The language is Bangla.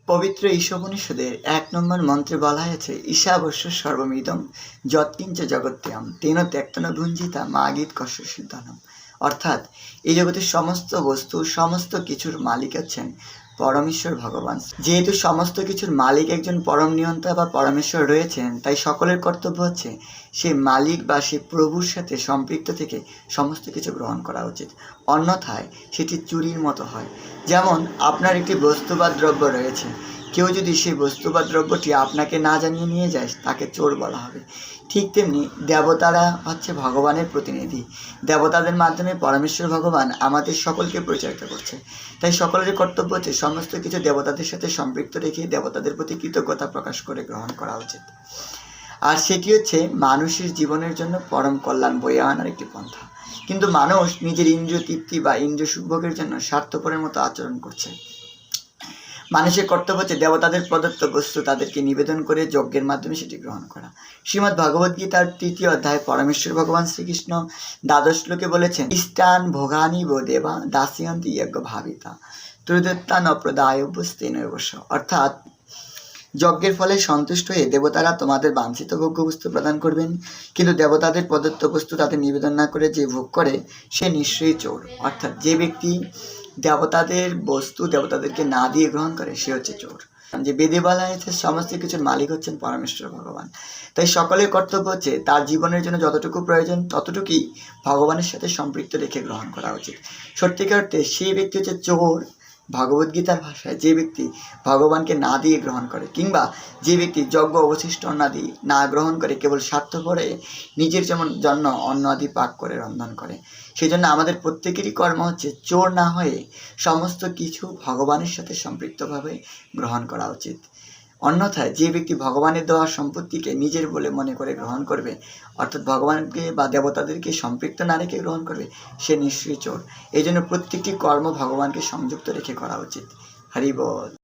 পবিত্র ঈশোপনিষদের ১ নম্বর মন্ত্রে বলা হয়েছে, ঈশাবস্য সর্বমিদং যৎকিঞ্চ জগত্যাম তেন ত্যক্তেন ভুঞ্জিতা মাগীত কস্য সিদ্ধনম। অর্থাৎ এই জগতের সমস্ত বস্তু, সমস্ত কিছুর মালিক হচ্ছেন পরমেশ্বর ভগবান। যেহেতু সমস্ত কিছুর মালিক একজন পরম নিয়ন্তা বা পরমেশ্বর রয়েছেন, তাই সকলের কর্তব্য হচ্ছে সেই মালিক বা সেই প্রভুর সাথে সম্পৃক্ত থেকে সমস্ত কিছু গ্রহণ করা উচিত। অন্যথায় সেটি চুরির মতো হয়। যেমন আপনার একটি বস্তু বা দ্রব্য রয়েছে, কেউ যদি সেই বস্তু বা দ্রব্যটি আপনাকে না জানিয়ে নিয়ে যায়, তাকে চোর বলা হবে। ঠিক তেমনি দেবতারা হচ্ছে ভগবানের প্রতিনিধি। দেবতাদের মাধ্যমে পরমেশ্বর ভগবান আমাদের সকলকে পরিচালিত করছে। তাই সকলের কর্তব্য হচ্ছে সমস্ত কিছু দেবতাদের সাথে সম্পৃক্ত রেখে দেবতাদের প্রতি কৃতজ্ঞতা প্রকাশ করে গ্রহণ করা উচিত। আর সেটি হচ্ছে মানুষের জীবনের জন্য পরম কল্যাণ বয়ে আনার একটি পন্থা। কিন্তু মানুষ নিজের ইন্দ্রিয় তৃপ্তি বা ইন্দ্রিয় সুভোগের জন্য স্বার্থপরের মতো আচরণ করছে। মানুষের কর্তব্য হচ্ছে দেবতাদের প্রদত্ত বস্তু তাদেরকে নিবেদন করে যজ্ঞের মাধ্যমে সেটি গ্রহণ করা। শ্রীমদ্ ভগবদ্গীতার ৩য় অধ্যায় পরমেশ্বর ভগবান শ্রীকৃষ্ণ দ্বাদশ শ্লোকে বলেছেন, ইষ্টান ভোগানি বো দেবা দাসয়ন্তি যজ্ঞ ভাবিতা ত্রুদত্তান অপ্রদায়ভ্যস্তেন অবশ্য। অর্থাৎ যজ্ঞের ফলে সন্তুষ্ট হয়ে দেবতারা তোমাদের বাঞ্ছিত ভোগ্য বস্তু প্রদান করবেন, কিন্তু দেবতাদের প্রদত্ত বস্তু তাদের নিবেদন না করে যে ভোগ করে সে নিশ্চয়ই চোর। অর্থাৎ যে ব্যক্তি দেবতাদের বস্তু দেবতাদেরকে না দিয়ে গ্রহণ করে সে হচ্ছে চোর। যে বেদে বলা হয়েছে সমস্ত কিছুর মালিক হচ্ছেন পরমেশ্বর ভগবান। তাই সকলের কর্তব্য হচ্ছে তার জীবনের জন্য যতটুকু প্রয়োজন ততটুকুই ভগবানের সাথে সম্পৃক্ত রেখে গ্রহণ করা উচিত। সত্যিকার অর্থে সেই ব্যক্তি হচ্ছে চোর। ভগবদ্গীতার ভাষায় যে ব্যক্তি ভগবানকে না দিয়ে গ্রহণ করে, কিংবা যে ব্যক্তি যজ্ঞ অবশিষ্ট অন্নাদি না গ্রহণ করে কেবল স্বার্থপরে নিজের যেমন জন্য অন্ন আদি পাক করে রন্ধন করে। সেই জন্য আমাদের প্রত্যেকেরই কর্ম হচ্ছে চোর না হয়ে সমস্ত কিছু ভগবানের সাথে সম্পৃক্তভাবে গ্রহণ করা উচিত। অন্যথায় যে ব্যক্তি ভগবানের দেওয়া সম্পত্তিকে নিজের বলে মনে করে গ্রহণ করবে, অর্থাৎ ভগবানকে বা দেবতাদেরকে সম্পৃক্ত না রেখে গ্রহণ করবে, সে নিশ্চয়ই চোর। এই জন্য প্রত্যেকটি কর্ম ভগবানকে সংযুক্ত রেখে করা উচিত। হরি বল।